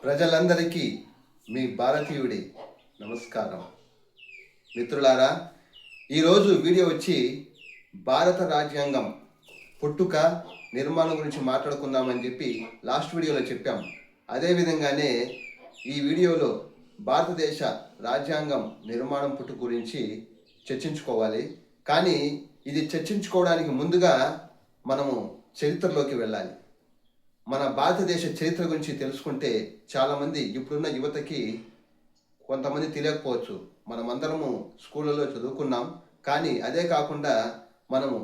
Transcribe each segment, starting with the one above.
ప్రజలందరికీ మీ భారతీయుడి నమస్కారం. మిత్రులారా, ఈరోజు వీడియో వచ్చి భారత రాజ్యాంగం పుట్టుక నిర్మాణం గురించి మాట్లాడుకుందామని చెప్పి లాస్ట్ వీడియోలో చెప్పాం. అదేవిధంగానే ఈ వీడియోలో భారతదేశ రాజ్యాంగం నిర్మాణం పుట్టుక గురించి చర్చించుకోవాలి. కానీ ఇది చర్చించుకోవడానికి ముందుగా మనము చరిత్రలోకి వెళ్ళాలి. మన భారతదేశ చరిత్ర గురించి తెలుసుకుంటే చాలామంది ఇప్పుడున్న యువతకి కొంతమంది తెలియకపోవచ్చు. మనమందరము స్కూళ్ళలో చదువుకున్నాం, కానీ అదే కాకుండా మనము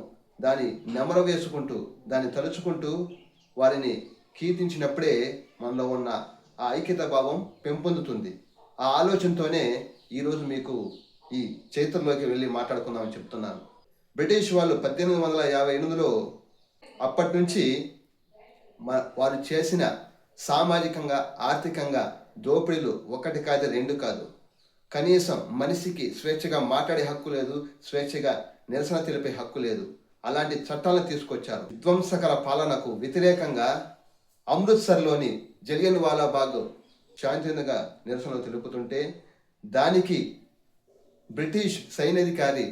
దాన్ని నెమరు వేసుకుంటూ దాన్ని తలుచుకుంటూ వారిని కీర్తించినప్పుడే మనలో ఉన్న ఆ ఐక్యత భావం పెంపొందుతుంది. ఆ ఆలోచనతోనే ఈరోజు మీకు ఈ చరిత్రలోకి వెళ్ళి మాట్లాడుకుందామని చెప్తున్నాను. బ్రిటిష్ వాళ్ళు 1858లో అప్పటి నుంచి వారు చేసిన సామాజికంగా ఆర్థికంగా దోపిడీలు ఒకటి కాదు, రెండు కాదు. కనీసం మనిషికి స్వేచ్ఛగా మాట్లాడే హక్కు లేదు, స్వేచ్ఛగా నిరసన తెలిపే హక్కు లేదు. అలాంటి చట్టాలను తీసుకొచ్చారు. విధ్వంసకర పాలనకు వ్యతిరేకంగా అమృత్సర్లోని జలియన్ వాలాబాగ్ శాంతియుతంగా నిరసనలు తెలుపుతుంటే దానికి బ్రిటిష్ సైనికాధికారి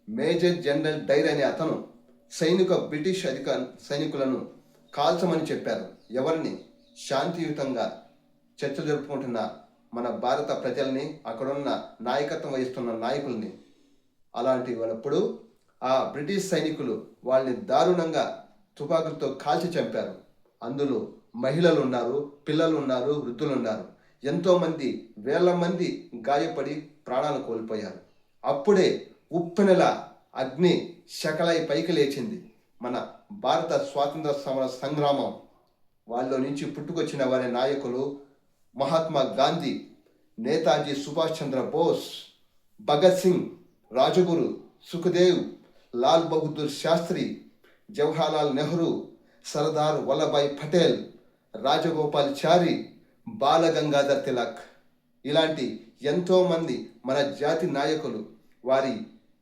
మేజర్ జనరల్ డైర్ అనే అతను బ్రిటిష్ సైనికులను కాల్చమని చెప్పారు. ఎవరిని? శాంతియుతంగా చర్చ జరుపుకుంటున్న మన భారత ప్రజల్ని, అక్కడున్న నాయకత్వం వహిస్తున్న నాయకుల్ని. అలాంటి వాళ్ళప్పుడు ఆ బ్రిటిష్ సైనికులు వాళ్ళని దారుణంగా తుపాకులతో కాల్చి చంపారు. అందులో మహిళలు ఉన్నారు, పిల్లలు ఉన్నారు, వృద్ధులు ఉన్నారు. ఎంతోమంది, వేల మంది గాయపడి ప్రాణాలు కోల్పోయారు. అప్పుడే ఉప్పెనెల అగ్ని శకలై పైకి లేచింది. మన భారత స్వాతంత్ర సమర సంగ్రామం వాళ్ళ నుంచి పుట్టుకొచ్చిన వారి నాయకులు మహాత్మా గాంధీ, నేతాజీ సుభాష్ చంద్ర బోస్, భగత్ సింగ్, రాజగురు, సుఖదేవ్, లాల్ బహదూర్ శాస్త్రి, జవహర్లాల్ నెహ్రూ, సర్దార్ వల్లభాయ్ పటేల్, రాజగోపాల్చారి, బాలగంగాధర్ తిలక్, ఇలాంటి ఎంతోమంది మన జాతి నాయకులు వారి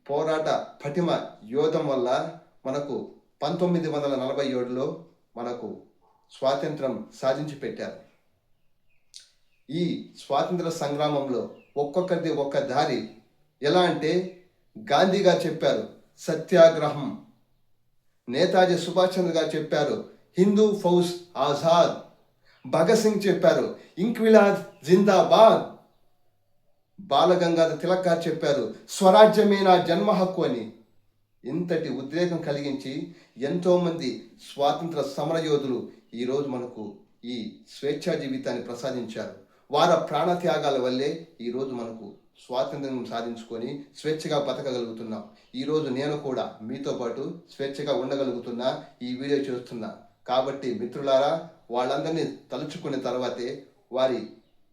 పోరాట పటిమ యోధం వల్ల మనకు 1947లో మనకు స్వాతంత్రం సాధించి పెట్టారు. ఈ స్వాతంత్ర సంగ్రామంలో ఒక్కొక్కరిది ఒక్క దారి. ఎలా అంటే గాంధీ గారు చెప్పారు సత్యాగ్రహం, నేతాజీ సుభాష్ చంద్ర గారు చెప్పారు హిందూ ఫౌజ్ ఆజాద్, భగత్ సింగ్ చెప్పారు ఇంక్విలాబ్ జిందాబాద్, బాలగంగాధర్ తిలక్ గారు చెప్పారు స్వరాజ్యమే నా జన్మ హక్కు అని. ఇంతటి ఉద్రేకం కలిగించి ఎంతోమంది స్వాతంత్ర సమరయోధులు ఈరోజు మనకు ఈ స్వేచ్ఛా జీవితాన్ని ప్రసాదించారు. వారి ప్రాణత్యాగాల వల్లే ఈరోజు మనకు స్వాతంత్రం సాధించుకొని స్వేచ్ఛగా బతకగలుగుతున్నాం. ఈరోజు నేను కూడా మీతో పాటు స్వేచ్ఛగా ఉండగలుగుతున్నా, ఈ వీడియో చూస్తున్నా. కాబట్టి మిత్రులారా, వాళ్ళందరినీ తలుచుకున్న తర్వాతే, వారి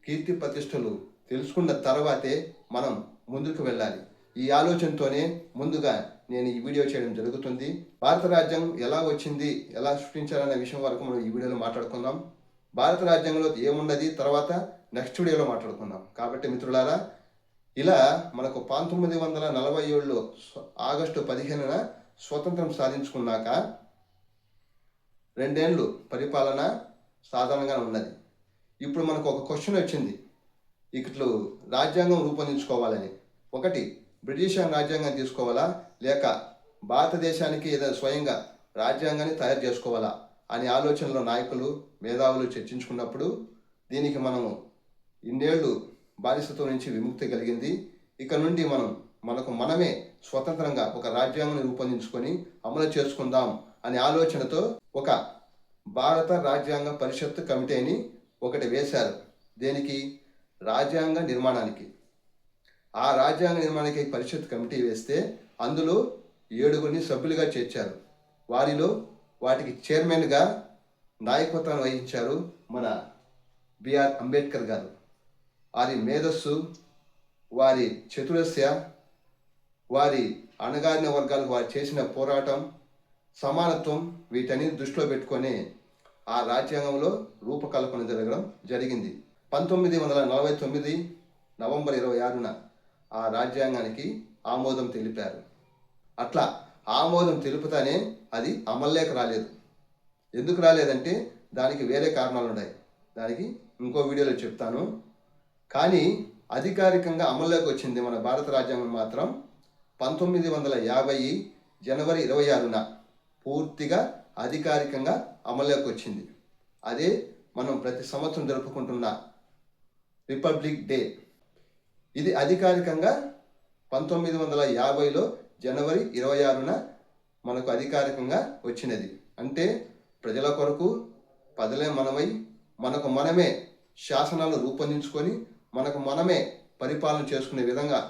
కీర్తి ప్రతిష్టలు తెలుసుకున్న తర్వాతే మనం ముందుకు వెళ్ళాలి. ఈ ఆలోచనతోనే ముందుగా నేను ఈ వీడియో చేయడం జరుగుతుంది. భారత రాజ్యాంగం ఎలా వచ్చింది, ఎలా సృష్టించాలనే విషయం వరకు మనం ఈ వీడియోలో మాట్లాడుకుందాం. భారత రాజ్యాంగంలో ఏమున్నది తర్వాత నెక్స్ట్ వీడియోలో మాట్లాడుకుందాం. కాబట్టి మిత్రులారా, ఇలా మనకు 1947లో ఆగస్టు 15న స్వతంత్రం సాధించుకున్నాక 2 ఏళ్ళు పరిపాలన సాధారణంగా ఉన్నది. ఇప్పుడు మనకు ఒక క్వశ్చన్ వచ్చింది, ఇట్లు రాజ్యాంగం రూపొందించుకోవాలని. ఒకటి, బ్రిటిష్ రాజ్యాంగం తీసుకోవాలా, లేక భారతదేశానికి ఏదైనా స్వయంగా రాజ్యాంగాన్ని తయారు చేసుకోవాలా అనే ఆలోచనలో నాయకులు, మేధావులు చర్చించుకున్నప్పుడు దీనికి మనము ఇన్నేళ్ళు బానిసత్వం నుంచి విముక్తి కలిగింది. ఇక నుండి మనకు మనమే స్వతంత్రంగా ఒక రాజ్యాంగాన్ని రూపొందించుకొని అమలు చేసుకుందాం అనే ఆలోచనతో ఒక భారత రాజ్యాంగ పరిషత్ కమిటీని ఒకటి వేశారు. దేనికి? రాజ్యాంగ నిర్మాణానికి. ఆ రాజ్యాంగ నిర్మాణానికి పరిషత్ కమిటీ వేస్తే అందులో 7గురిని సభ్యులుగా చేర్చారు. వాటికి చైర్మన్గా నాయకత్వం వహించారు మన బిఆర్ అంబేద్కర్ గారు. వారి మేధస్సు, వారి చతురస్య, వారి అణగారిన వర్గాలకు వారు చేసిన పోరాటం, సమానత్వం, వీటన్నిటిని దృష్టిలో పెట్టుకొని ఆ రాజ్యాంగంలో రూపకల్పన జరగడం జరిగింది. 1949 నవంబర్ 26న ఆ రాజ్యాంగానికి ఆమోదం తెలిపారు. అట్లా ఆమోదం తెలుపుతానే అది అమల్లోకి రాలేదు. ఎందుకు రాలేదంటే దానికి వేరే కారణాలు ఉన్నాయి. దానికి ఇంకో వీడియోలో చెప్తాను. కానీ అధికారికంగా అమల్లోకి వచ్చింది మన భారత రాజ్యాంగం మాత్రం 1950 జనవరి 26న పూర్తిగా అధికారికంగా అమల్లోకి వచ్చింది. అదే మనం ప్రతి సంవత్సరం జరుపుకుంటున్న రిపబ్లిక్ డే. ఇది అధికారికంగా 1950లో జనవరి 26న మనకు అధికారికంగా వచ్చినది. అంటే ప్రజల కొరకు ప్రజలే మనమై మనకు మనమే శాసనాలు రూపొందించుకొని మనకు మనమే పరిపాలన చేసుకునే విధంగా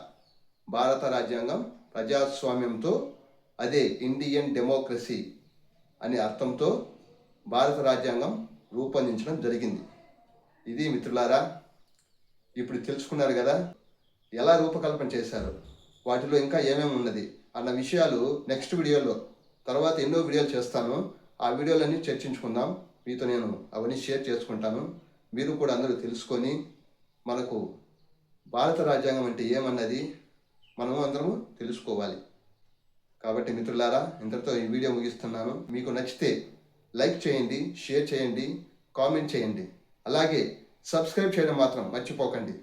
భారత రాజ్యాంగం ప్రజాస్వామ్యంతో, అదే ఇండియన్ డెమోక్రసీ అనే అర్థంతో భారత రాజ్యాంగం రూపొందించడం జరిగింది. ఇది మిత్రులారా, ఇప్పుడు తెలుసుకున్నారు కదా ఎలా రూపకల్పన చేశారు, వాటిలో ఇంకా ఏమేమి ఉన్నది అన్న విషయాలు నెక్స్ట్ వీడియోలో తర్వాత ఎన్నో వీడియోలు చేస్తాను. ఆ వీడియోలన్నీ చర్చించుకుందాం. మీతో నేను అవన్నీ షేర్ చేసుకుంటాను. మీరు కూడా అందరూ తెలుసుకొని మనకు భారత రాజ్యాంగం అంటే ఏమన్నది మనము అందరము తెలుసుకోవాలి. కాబట్టి మిత్రులారా, ఇంతటితో ఈ వీడియో ముగిస్తున్నాను. మీకు నచ్చితే లైక్ చేయండి, షేర్ చేయండి, కామెంట్ చేయండి. అలాగే సబ్స్క్రైబ్ చేయడం మాత్రం మర్చిపోకండి.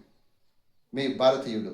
మీ భారతీయుడు.